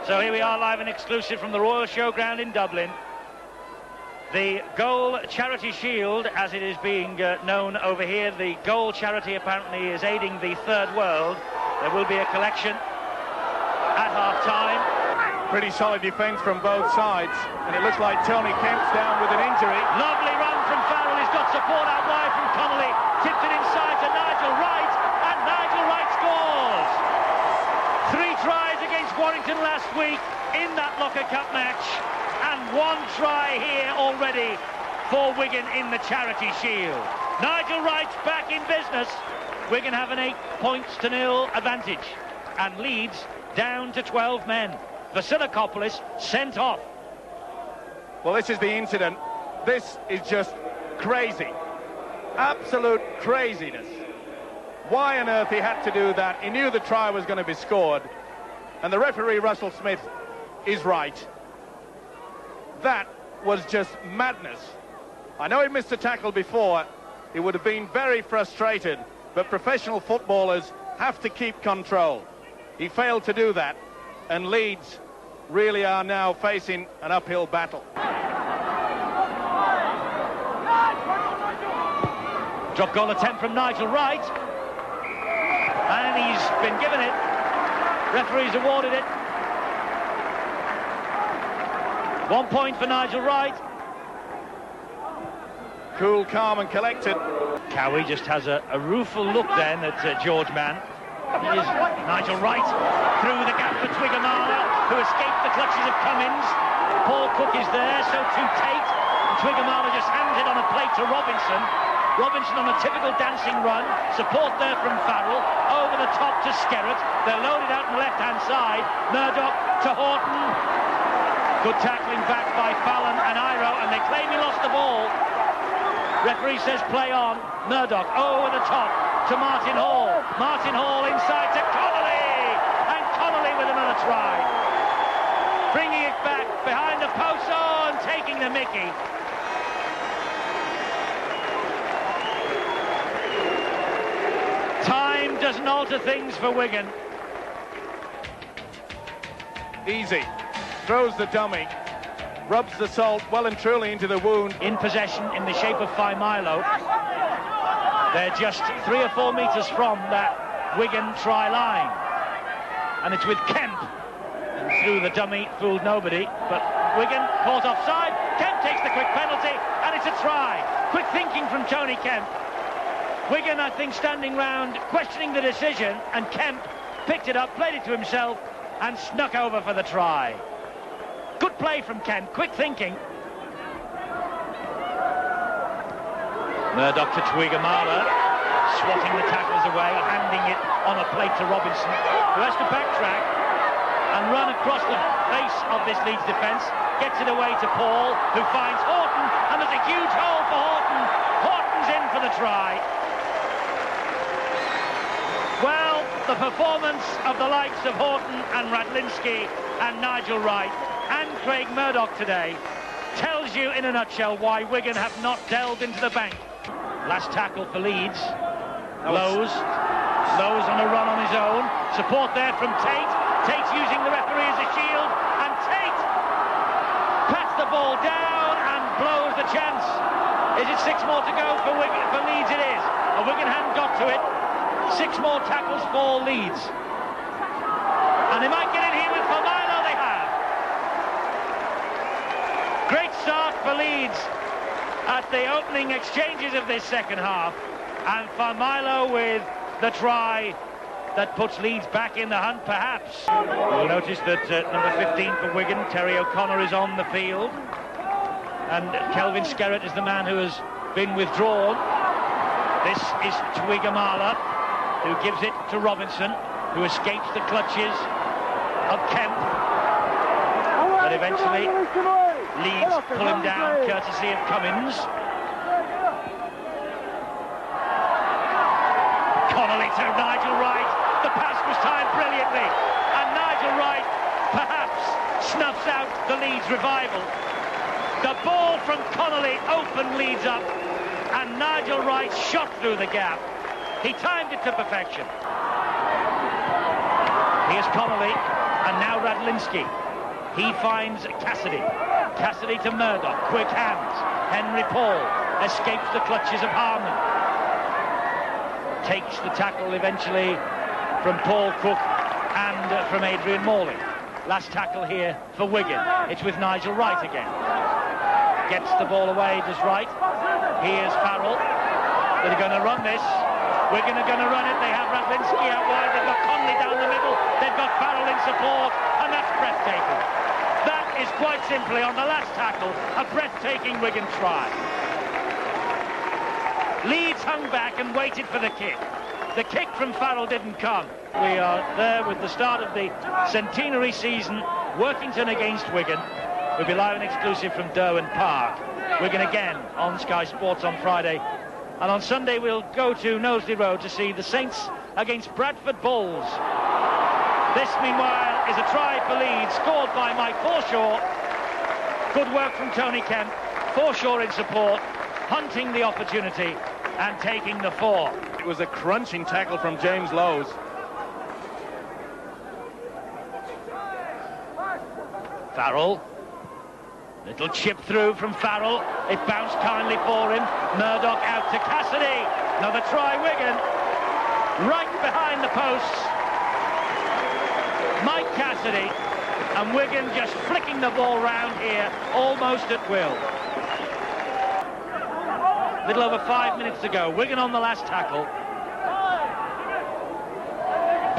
So here we are live and exclusive from the Royal Showground in Dublin. The Goal Charity Shield, as it is being known over here, the Goal Charity apparently is aiding the Third World. There will be a collection at half-time. Pretty solid defence from both sides, and it looks like Tony Kemp's down with an injury. Lovely run from Farrell, he's got support out wide from Connolly, tipped it inside to Nigel Wright, and Nigel Wright scores! 3 tries against Warrington last week in that Locker Cup match, and 1 try here already for Wigan in the Charity Shield. Nigel Wright's back in business. Wigan have an 8-0 advantage, and Leeds down to 12 men. VASSILAKOPOULOS sent off. Well, this is the incident. This is just crazy. Absolute craziness. Why on earth he had to do that? He knew the try was going to be scored. And the referee, Russell Smith, is right. That was just madness. I know he missed a tackle before. He would have been very frustrated. But professional footballers have to keep control. He failed to do that. And Leeds really are now facing an uphill battle. Drop goal attempt from Nigel Wright. And he's been given it. Referee's awarded it. 1 point for Nigel Wright. Cool, calm and collected. Cowie just has a rueful look then at George Mann. Here's Nigel Wright through the gap for Twiggamala, who escaped the clutches of Cummins. Paul Cook is there, so too Tate. And Twiggamala just hands it on a plate to Robinson. Robinson on a typical dancing run. Support there from Farrell. Over the top to Skerrett. They're loaded out on the left-hand side. Murdoch to Horton. Good tackling back by Fallon and Iro, and they claim he lost the ball. Referee says play on. Murdoch over the top to Martin Hall. Martin Hall inside to Connolly, and Connolly with another try. Bringing it back behind the post, and taking the Mickey. Time doesn't alter things for Wigan. Easy. Throws the dummy. Rubs the salt well and truly into the wound. In possession in the shape of Faimilo. They're just 3 or 4 metres from that Wigan try line. And it's with Kemp. And through the dummy, fooled nobody. But Wigan caught offside. Kemp takes the quick penalty, and it's a try. Quick thinking from Tony Kemp. Wigan, I think, standing round, questioning the decision, and Kemp picked it up, played it to himself, and snuck over for the try. Good play from Kemp, quick thinking. Murdoch to Twiggamala, swatting the tackles away, handing it on a plate to Robinson, who has to backtrack and run across the face of this Leeds defence, gets it away to Paul, who finds Horton, and there's a huge hole for Horton. Horton's in for the try. Well, the performance of the likes of Horton and Radlinski and Nigel Wright and Craig Murdoch today tells you in a nutshell why Wigan have not delved into the bank. Last tackle for Leeds. Lowe's on a run on his own. Support there from Tate. Tate's using the referee as a shield, and Tate pats the ball down and blows the chance. Is it 6 more to go for Wigan? For Leeds it is. And Wigan hadn't got to it. 6 more tackles for Leeds. And they might get in here with Faimilo, they have. Great start for Leeds at the opening exchanges of this second half. And Faimilo with the try that puts Leeds back in the hunt, perhaps. You'll notice that number 15 for Wigan, Terry O'Connor, is on the field. And Kelvin Skerrett is the man who has been withdrawn. This is Twiggamala, who gives it to Robinson, who escapes the clutches of Kemp. But eventually, Leeds pull him down, courtesy of Cummins. Connolly to Nigel Wright. The pass was timed brilliantly, and Nigel Wright perhaps snuffs out the Leeds revival. The ball from Connolly opened Leeds up, and Nigel Wright shot through the gap. He timed it to perfection. Here's Connolly. And now Radlinski. He finds Cassidy. Cassidy to Murdoch. Quick hands. Henry Paul escapes the clutches of Harman. Takes the tackle eventually from Paul Cook and from Adrian Morley. Last tackle here for Wigan. It's with Nigel Wright again. Gets the ball away, does Wright. Here's Farrell. They're going to run this. Wigan are going to run it. They have Radlinski out wide. They've got Connolly down the middle. They've got Farrell in support. And that's breathtaking. That is quite simply, on the last tackle, a breathtaking Wigan try. Leeds hung back and waited for the kick. The kick from Farrell didn't come. We are there with the start of the centenary season. Workington against Wigan. We'll be live and exclusive from Derwent Park. Wigan again on Sky Sports on Friday. And on Sunday we'll go to Knowsley Road to see the Saints against Bradford Bulls. This, meanwhile, is a try for Leeds, scored by Mike Forshaw. Good work from Tony Kemp. Forshaw in support, hunting the opportunity and taking the 4. It was a crunching tackle from James Lowes. Farrell. Little chip through from Farrell. It bounced kindly for him. Murdoch out to Cassidy. Another try, Wigan. Right behind the posts. Mike Cassidy. And Wigan just flicking the ball round here, almost at will. Little over 5 minutes to go. Wigan on the last tackle.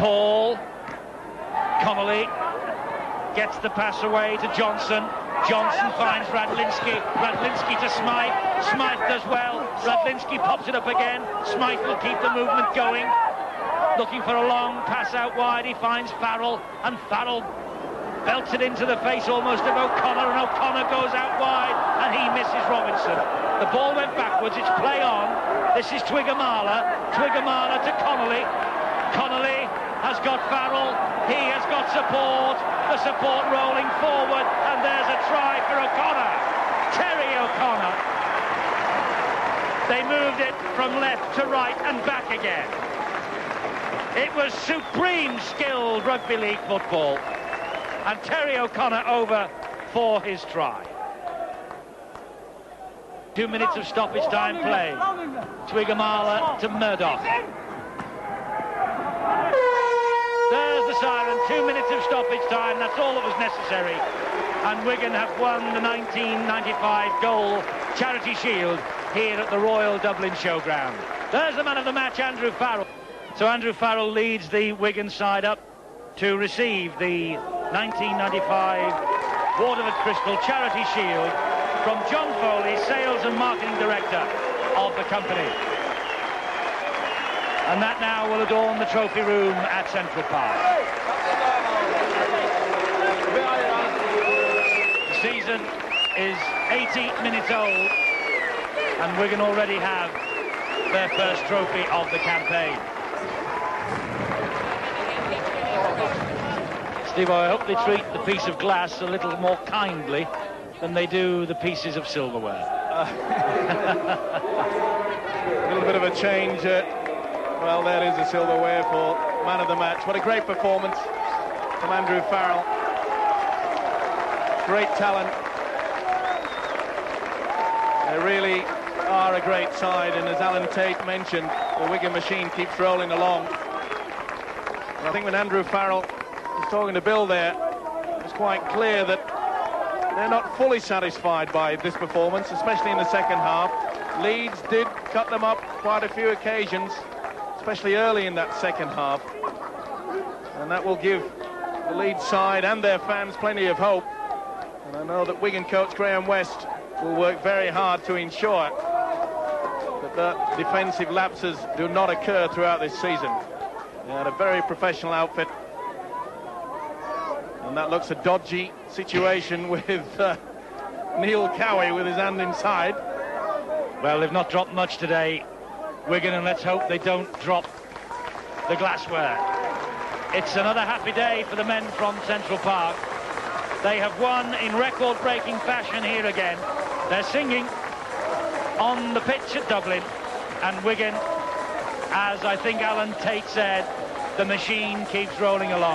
Paul. Connolly gets the pass away to Johnson. Johnson finds Radlinski. Radlinski to Smythe. Smythe does well. Radlinski pops it up again. Smythe will keep the movement going. Looking for a long pass out wide. He finds Farrell. And Farrell belts it into the face almost of O'Connor. And O'Connor goes out wide. And he misses Robinson. The ball went backwards. It's play on. This is Twiggamala. Twiggamala to Connolly. Connolly has got Farrell. He has got support. The support rolling forward, and there's a try for O'Connor. Terry O'Connor. They moved it from left to right and back again. It was supreme skilled rugby league football, and Terry O'Connor over for his try. 2 minutes of stoppage time play. Twiggamala to Murdoch. There's the siren, 2 minutes of stoppage time, that's all that was necessary. And Wigan have won the 1995 goal Charity Shield here at the Royal Dublin Showground. There's the man of the match, Andrew Farrell. So Andrew Farrell leads the Wigan side up to receive the 1995 Waterford Crystal Charity Shield from John Foley, Sales and Marketing Director of the company. And that now will adorn the trophy room at Central Park. The season is 80 minutes old, and Wigan already have their first trophy of the campaign. Steve, I hope they treat the piece of glass a little more kindly than they do the pieces of silverware. A little bit of a change. Well, there is the silverware for man of the match. What a great performance from Andrew Farrell. Great talent. They really are a great side, and as Alan Tate mentioned, the Wigan machine keeps rolling along. And I think when Andrew Farrell was talking to Bill there, it was quite clear that they're not fully satisfied by this performance, especially in the second half. Leeds did cut them up quite a few occasions, especially early in that second half, and that will give the Leeds side and their fans plenty of hope. And I know that Wigan coach Graham West will work very hard to ensure that the defensive lapses do not occur throughout this season. They had a very professional outfit, and that looks a dodgy situation with Neil Cowie with his hand inside. Well, they've not dropped much today, Wigan, and let's hope they don't drop the glassware. It's another happy day for the men from Central Park. They have won in record-breaking fashion here again. They're singing on the pitch at Dublin, and Wigan, as I think Alan Tate said, the machine keeps rolling along.